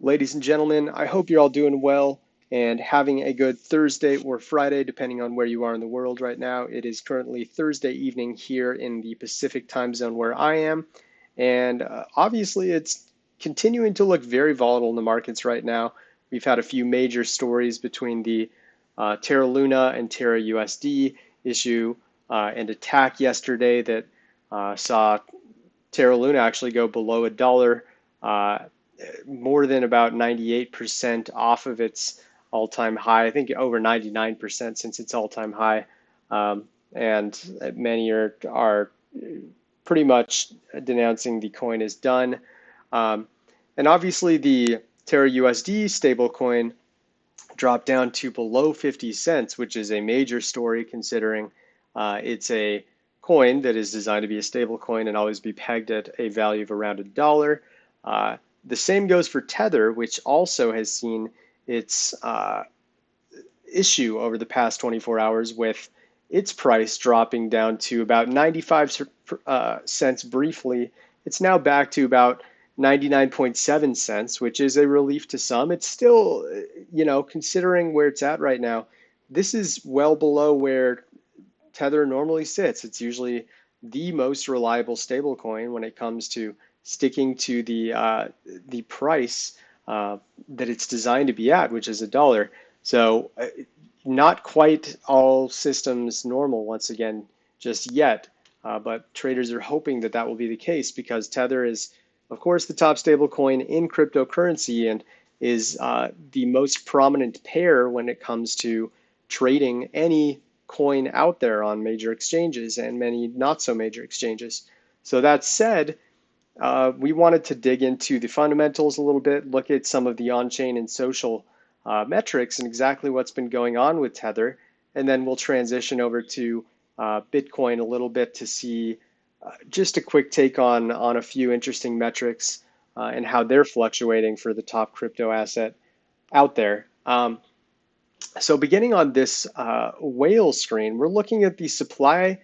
Ladies and gentlemen, I hope you're all doing well and having a good Thursday or Friday, depending on where you are in the world right now. It is currently Thursday evening here in the Pacific time zone where I am. And obviously, it's continuing to look very volatile in the markets right now. We've had a few major stories between the Terra Luna and Terra USD issue and attack yesterday that saw Terra Luna actually go below $1, more than about 98% off of its all-time high. I think over 99% since its all-time high, and many are pretty much denouncing the coin as done. And obviously, the Terra USD stablecoin dropped down to below 50 cents, which is a major story considering it's a coin that is designed to be a stable coin and always be pegged at a value of around $1. The same goes for Tether, which also has seen its issue over the past 24 hours with its price dropping down to about 95 cents briefly. It's now back to about 99.7 cents, which is a relief to some. It's still, considering where it's at right now, this is well below where Tether normally sits. It's usually the most reliable stablecoin when it comes to sticking to the price that it's designed to be at, which is $1. So not quite all systems normal once again just yet, but traders are hoping that that will be the case because Tether is, of course, the top stablecoin in cryptocurrency and is the most prominent pair when it comes to trading any coin out there on major exchanges and many not so major exchanges. So that said, we wanted to dig into the fundamentals a little bit, look at some of the on-chain and social metrics and exactly what's been going on with Tether, and then we'll transition over to Bitcoin a little bit to see just a quick take on a few interesting metrics and how they're fluctuating for the top crypto asset out there. So beginning on this whale screen, we're looking at the supply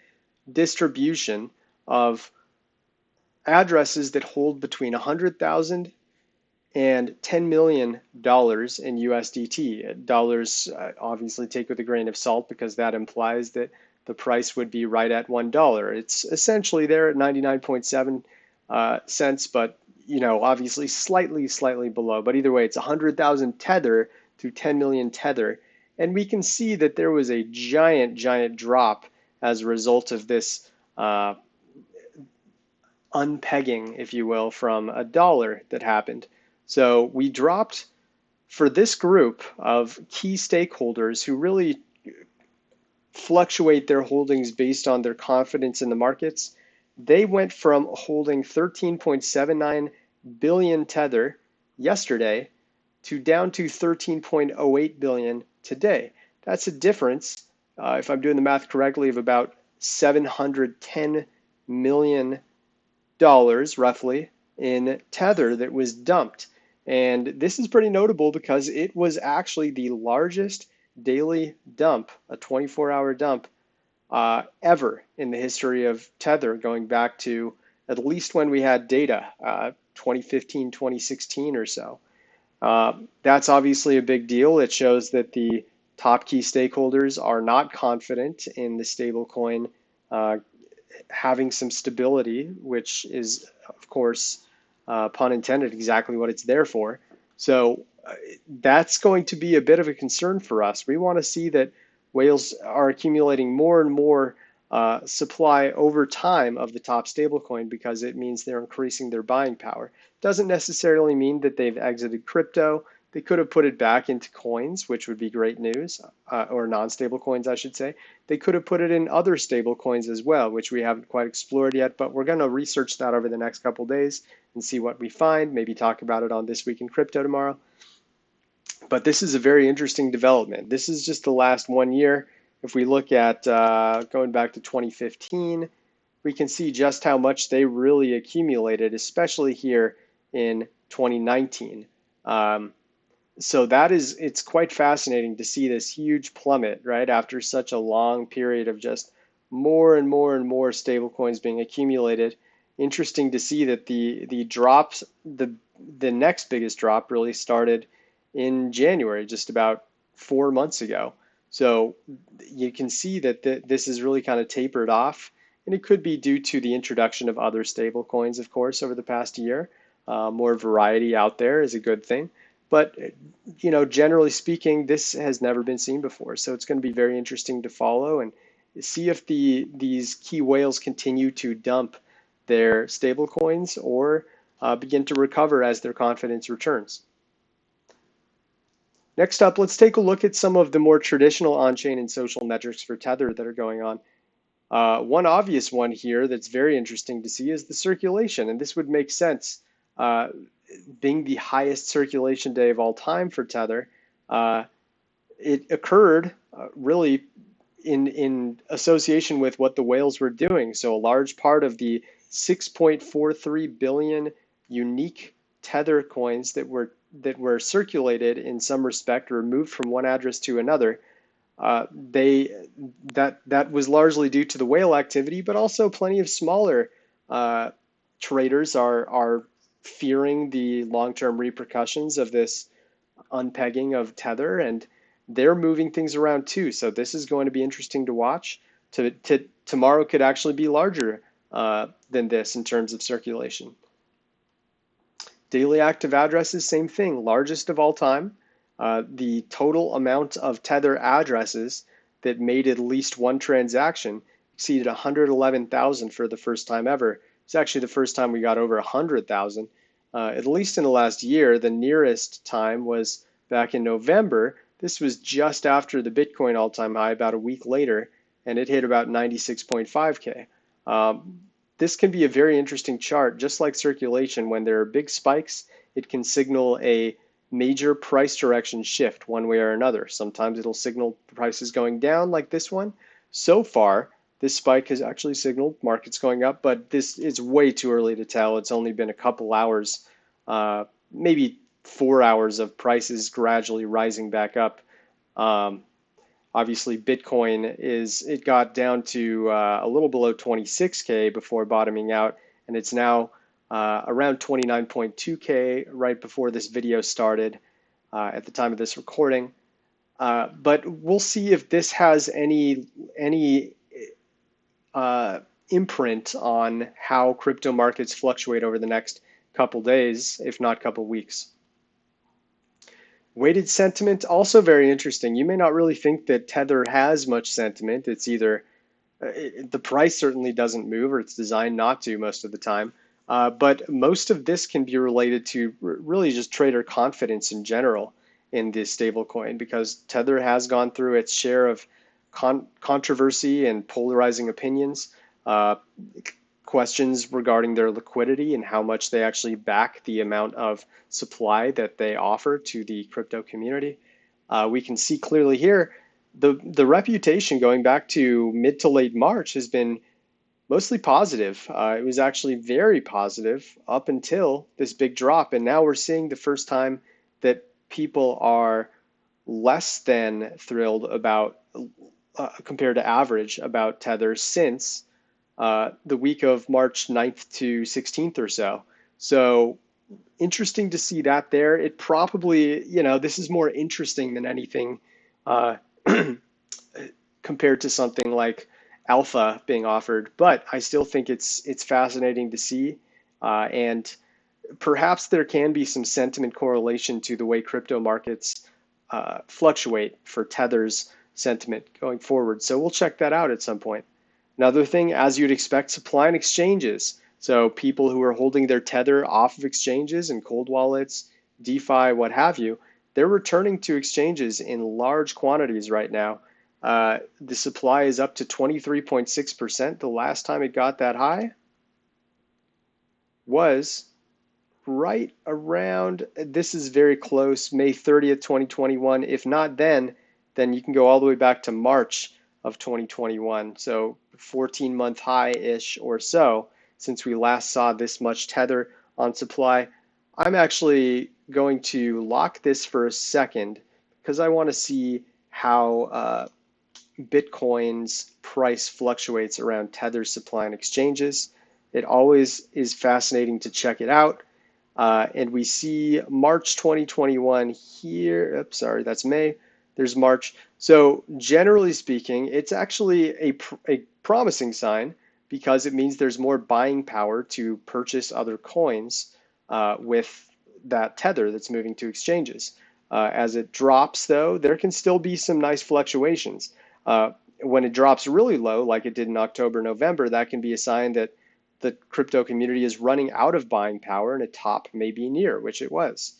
distribution of addresses that hold between 100,000 and $10 million in USDT. Dollars obviously take with a grain of salt because that implies that the price would be right at $1. It's essentially there at 99.7 cents, but obviously slightly below. But either way, it's 100,000 Tether to 10 million Tether. And we can see that there was a giant drop as a result of this unpegging, if you will, from $1 that happened. So we dropped for this group of key stakeholders who really fluctuate their holdings based on their confidence in the markets. They went from holding 13.79 billion Tether yesterday to down to 13.08 billion today. That's a difference, if I'm doing the math correctly, of about $710 million roughly in Tether that was dumped. And this is pretty notable because it was actually the largest daily dump, a 24-hour dump, ever in the history of Tether, going back to at least when we had data, 2015, 2016 or so. That's obviously a big deal. It shows that the top key stakeholders are not confident in the stablecoin having some stability, which is, of course, pun intended, exactly what it's there for. So that's going to be a bit of a concern for us. We want to see that whales are accumulating more and more supply over time of the top stablecoin because it means they're increasing their buying power. Doesn't necessarily mean that they've exited crypto. They could have put it back into coins, which would be great news, or non-stable coins, I should say. They could have put it in other stable coins as well, which we haven't quite explored yet, but we're going to research that over the next couple days and see what we find, maybe talk about it on This Week in Crypto tomorrow. But this is a very interesting development. This is just the last 1 year. If we look at going back to 2015, we can see just how much they really accumulated, especially here in 2019. So it's quite fascinating to see this huge plummet, right, after such a long period of just more and more stablecoins being accumulated. interesting to see that the drops, the next biggest drop really started in January, just about 4 months ago. So you can see that this is really kind of tapered off, and it could be due to the introduction of other stable coins, of course, over the past year. More variety out there is a good thing. But generally speaking, this has never been seen before. So it's going to be very interesting to follow and see if these key whales continue to dump their stable coins or begin to recover as their confidence returns. Next up, let's take a look at some of the more traditional on-chain and social metrics for Tether that are going on. One obvious one here that's very interesting to see is the circulation, and this would make sense. Being the highest circulation day of all time for Tether, it occurred really in association with what the whales were doing. So a large part of the 6.43 billion unique Tether coins that were circulated in some respect or moved from one address to another, that was largely due to the whale activity, but also plenty of smaller traders are fearing the long-term repercussions of this unpegging of Tether, and they're moving things around too. So this is going to be interesting to watch. Tomorrow could actually be larger than this in terms of circulation. Daily active addresses, same thing, largest of all time. The total amount of Tether addresses that made at least one transaction exceeded 111,000 for the first time ever. It's actually the first time we got over 100,000. At least in the last year, the nearest time was back in November. This was just after the Bitcoin all-time high, about a week later, and it hit about 96.5K. This can be a very interesting chart. Just like circulation, when there are big spikes, it can signal a major price direction shift one way or another. Sometimes it'll signal prices going down like this one. So far, this spike has actually signaled markets going up, but this is way too early to tell. It's only been a couple hours, maybe 4 hours of prices gradually rising back up. Obviously, Bitcoin it got down to a little below 26K before bottoming out, and it's now around 29.2K right before this video started at the time of this recording. But we'll see if this has any imprint on how crypto markets fluctuate over the next couple days, if not couple weeks. Weighted sentiment, also very interesting. You may not really think that Tether has much sentiment. It's either the price certainly doesn't move, or it's designed not to most of the time. But most of this can be related to really just trader confidence in general in this stablecoin, because Tether has gone through its share of controversy and polarizing opinions, questions regarding their liquidity and how much they actually back the amount of supply that they offer to the crypto community. We can see clearly here the reputation going back to mid to late March has been mostly positive. It was actually very positive up until this big drop, and now we're seeing the first time that people are less than thrilled about, compared to average, about Tether since the week of March 9th to 16th or so. So interesting to see that there. It probably, this is more interesting than anything compared to something like alpha being offered, but I still think it's fascinating to see, and perhaps there can be some sentiment correlation to the way crypto markets fluctuate for Tether's sentiment going forward. So we'll check that out at some point. Another thing, as you'd expect, supply and exchanges. So people who are holding their Tether off of exchanges and cold wallets, DeFi, what have you, they're returning to exchanges in large quantities right now. The supply is up to 23.6%. The last time it got that high was right around, this is very close, May 30th, 2021. If not then you can go all the way back to March of 2021. So 14-month high-ish or so since we last saw this much Tether on supply. I'm actually going to lock this for a second because I want to see how Bitcoin's price fluctuates around Tether supply and exchanges. It always is fascinating to check it out. And we see March 2021 here. Oops, sorry, that's May. There's March. So generally speaking, it's actually a promising sign because it means there's more buying power to purchase other coins with that tether that's moving to exchanges. As it drops, though, there can still be some nice fluctuations. When it drops really low, like it did in October, November, that can be a sign that the crypto community is running out of buying power and a top may be near, which it was.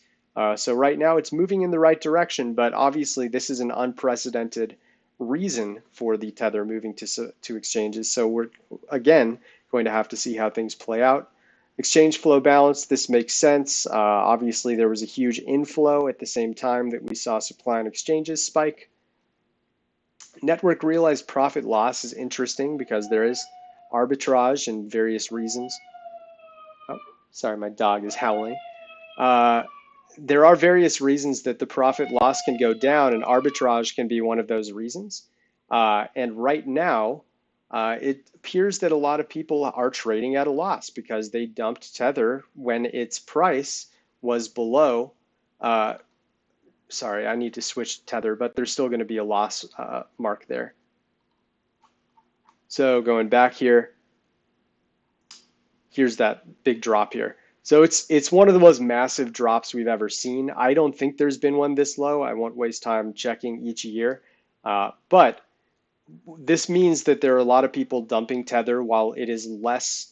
So right now it's moving in the right direction, but obviously this is an unprecedented reason for the tether moving to exchanges. So we're again going to have to see how things play out. Exchange flow balance, this makes sense. Obviously there was a huge inflow at the same time that we saw supply on exchanges spike. Network realized profit loss is interesting because there is arbitrage and various reasons. Oh, sorry, my dog is howling. Uh, there are various reasons that the profit loss can go down, and arbitrage can be one of those reasons. And right now, it appears that a lot of people are trading at a loss because they dumped Tether when its price was below. Uh, Sorry, I need to switch Tether, but there's still going to be a loss mark there. So going back here, here's that big drop here. So it's one of the most massive drops we've ever seen. I don't think there's been one this low. I won't waste time checking each year. But this means that there are a lot of people dumping Tether while it is less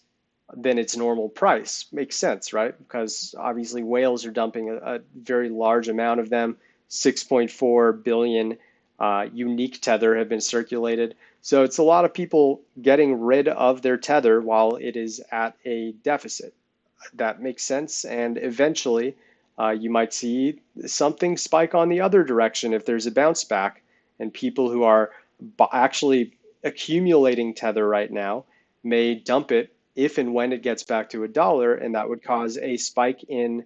than its normal price. Makes sense, right? Because obviously whales are dumping a very large amount of them. 6.4 billion unique Tether have been circulated. So it's a lot of people getting rid of their Tether while it is at a deficit. That makes sense. And eventually, you might see something spike on the other direction if there's a bounce back. And people who are actually accumulating Tether right now may dump it if and when it gets back to $1, and that would cause a spike in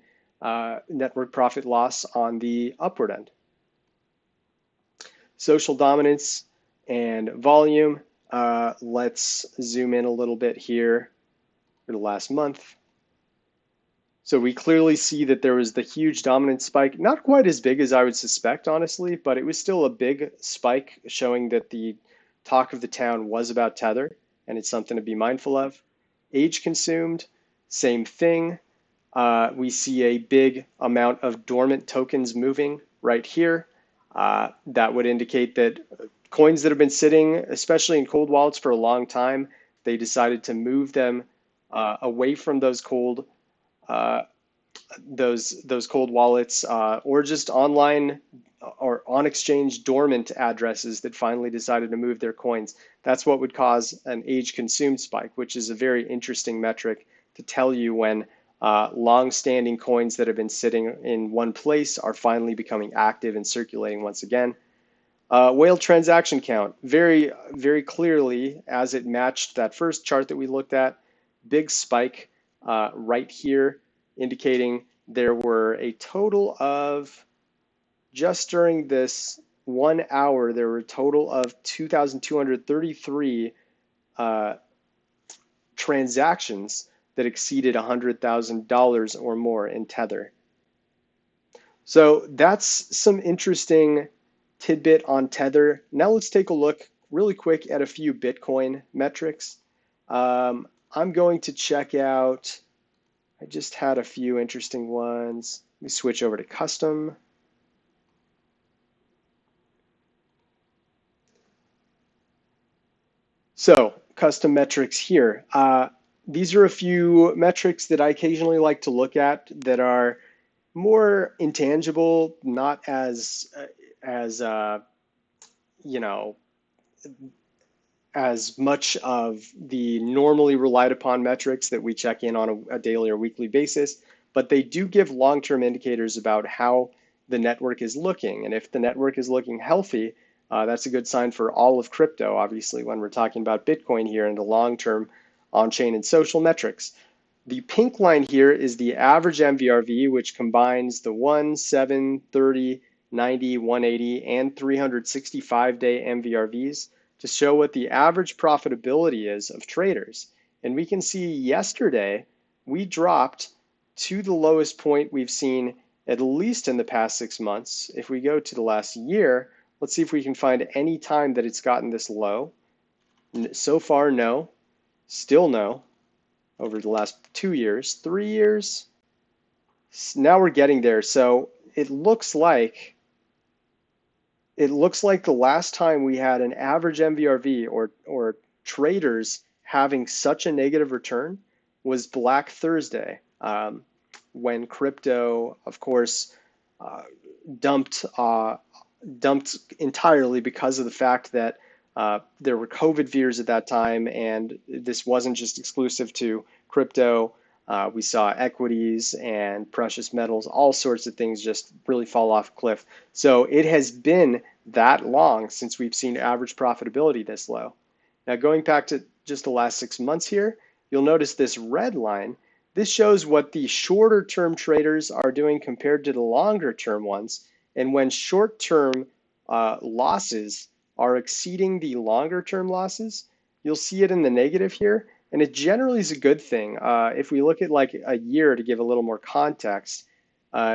network profit loss on the upward end. Social dominance and volume. Let's zoom in a little bit here for the last month. So we clearly see that there was the huge dominance spike, not quite as big as I would suspect, honestly, but it was still a big spike showing that the talk of the town was about Tether, and it's something to be mindful of. Age consumed, same thing. We see a big amount of dormant tokens moving right here. That would indicate that coins that have been sitting, especially in cold wallets for a long time, they decided to move them away from those cold cold wallets or just online or on exchange dormant addresses that finally decided to move their coins. That's what would cause an age consumed spike, which is a very interesting metric to tell you when long-standing coins that have been sitting in one place are finally becoming active and circulating once again. Whale transaction count, very, very clearly, as it matched that first chart that we looked at, big spike right here, indicating there were a total of, just during this 1 hour, there were a total of 2,233 transactions that exceeded $100,000 or more in Tether. So that's some interesting tidbit on Tether. Now let's take a look really quick at a few Bitcoin metrics. I'm going to check out, I just had a few interesting ones. Let me switch over to custom. So custom metrics here. These are a few metrics that I occasionally like to look at that are more intangible, not as you know, as much of the normally relied upon metrics that we check in on a daily or weekly basis, but they do give long-term indicators about how the network is looking. And if the network is looking healthy, that's a good sign for all of crypto, obviously, when we're talking about Bitcoin here and the long-term on-chain and social metrics. The pink line here is the average MVRV, which combines the 1, 7, 30, 90, 180, and 365-day MVRVs to show what the average profitability is of traders. And we can see yesterday we dropped to the lowest point we've seen at least in the past 6 months. If we go to the last year, let's see if we can find any time that it's gotten this low. So far, no. Still no. Over the last 2 years, 3 years, now we're getting there. So it looks like the last time we had an average MVRV or traders having such a negative return was Black Thursday, when crypto, of course, uh, dumped dumped entirely because of the fact that there were COVID fears at that time, and this wasn't just exclusive to crypto. We saw equities and precious metals, all sorts of things just really fall off a cliff. So it has been that long since we've seen average profitability this low. Now, going back to just the last 6 months here, you'll notice this red line. This shows what the shorter term traders are doing compared to the longer term ones. And when short term losses are exceeding the longer term losses, you'll see it in the negative here. And it generally is a good thing. If we look at like a year to give a little more context,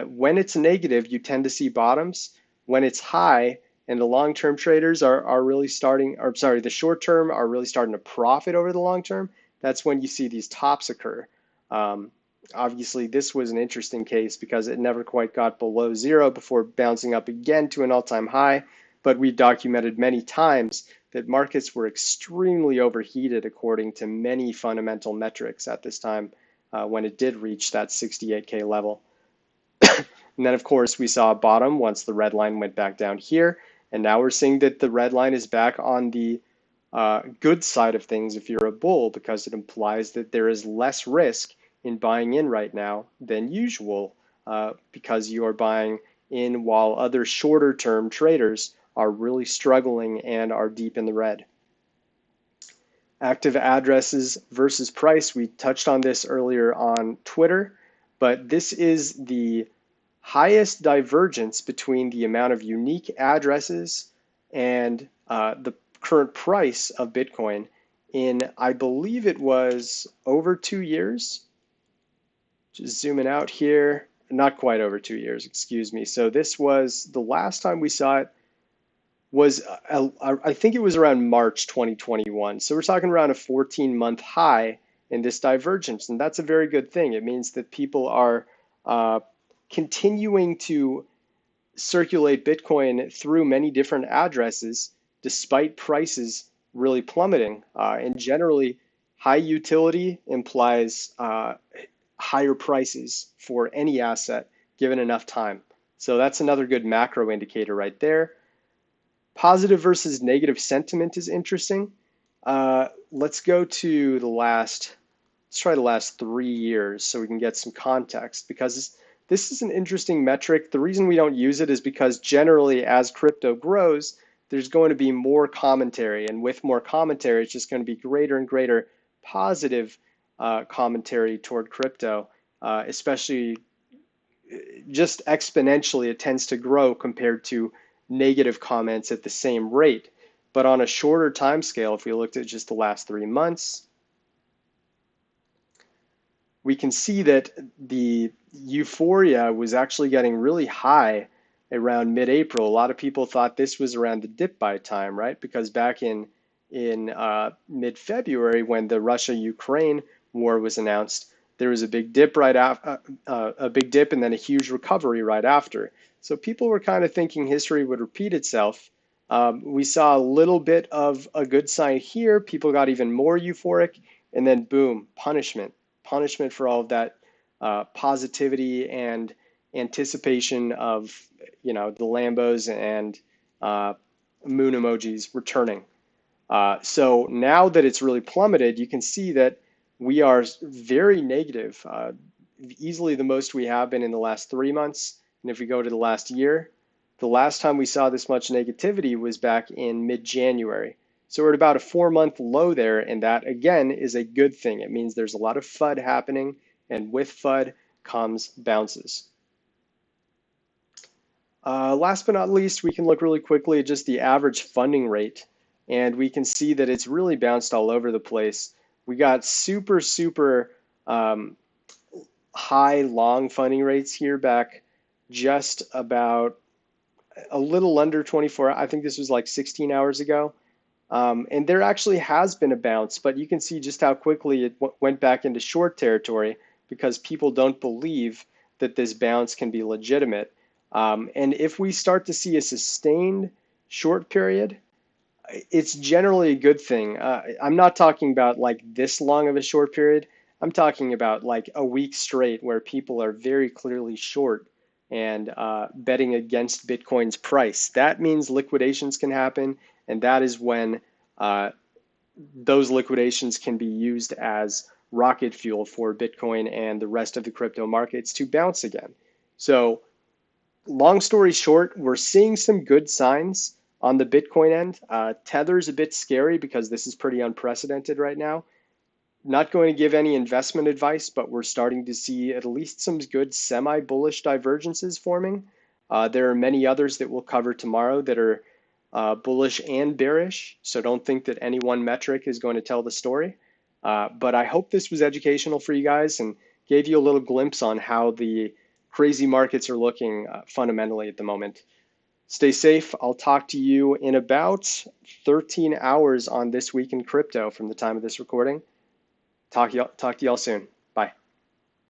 when it's negative, you tend to see bottoms. When it's high, and the long-term traders are really starting, or sorry, the short-term are really starting to profit over the long-term, that's when you see these tops occur. Um, Obviously, this was an interesting case because it never quite got below zero before bouncing up again to an all-time high. But we've documented many times that markets were extremely overheated according to many fundamental metrics at this time when it did reach that 68K level. And then, of course, we saw a bottom once the red line went back down here. And now we're seeing that the red line is back on the good side of things if you're a bull, because it implies that there is less risk in buying in right now than usual, because you are buying in while other shorter term traders are really struggling and are deep in the red. Active addresses versus price. We touched on this earlier on Twitter, but this is the highest divergence between the amount of unique addresses and the current price of Bitcoin in, I believe it was over 2 years. Just zooming out here, not quite over 2 years, excuse me. So this was the last time we saw it was, I think it was around March 2021. So we're talking around a 14-month high in this divergence, and that's a very good thing. It means that people are continuing to circulate Bitcoin through many different addresses despite prices really plummeting. And generally, high utility implies higher prices for any asset given enough time. So that's another good macro indicator right there. Positive versus negative sentiment is interesting. Let's go to let's try the last 3 years so we can get some context, because this is an interesting metric. The reason we don't use it is because generally as crypto grows, there's going to be more commentary, and with more commentary, it's just going to be greater and greater positive commentary toward crypto, especially just exponentially. It tends to grow compared to negative comments at the same rate. But on a shorter time scale, if we looked at just the last 3 months, we can see that the euphoria was actually getting really high around mid-April. A lot of people thought this was around the dip buy time, right? Because back in mid-February, when the Russia-Ukraine war was announced, there was a big dip right after, a big dip, and then a huge recovery right after. So people were kind of thinking history would repeat itself. We saw a little bit of a good sign here. People got even more euphoric, and then boom, punishment for all of that positivity and anticipation of, the Lambos and moon emojis returning. So now that it's really plummeted, you can see that we are very negative, easily the most we have been in the last 3 months. And if we go to the last year, the last time we saw this much negativity was back in mid-January. So we're at about a 4-month low there, and that again is a good thing. It means there's a lot of FUD happening, and with FUD comes bounces. Last but not least, we can look really quickly at just the average funding rate, and we can see that it's really bounced all over the place. We got super um, high long funding rates here back just about a little under 24. I think this was like 16 hours ago. And there actually has been a bounce, but you can see just how quickly it went back into short territory because people don't believe that this bounce can be legitimate. And if we start to see a sustained short period, it's generally a good thing. I'm not talking about like this long of a short period. I'm talking about like a week straight where people are very clearly short and betting against Bitcoin's price. That means liquidations can happen, and that is when uh, those liquidations can be used as rocket fuel for Bitcoin and the rest of the crypto markets to bounce again. So long story short, we're seeing some good signs on the Bitcoin end. Tether's a bit scary because this is pretty unprecedented right now. Not going to give any investment advice, but we're starting to see at least some good semi-bullish divergences forming. There are many others that we'll cover tomorrow that are bullish and bearish, so don't think that any one metric is going to tell the story. But I hope this was educational for you guys and gave you a little glimpse on how the crazy markets are looking fundamentally at the moment. Stay safe. I'll talk to you in about 13 hours on This Week in Crypto from the time of this recording. Talk to y'all soon.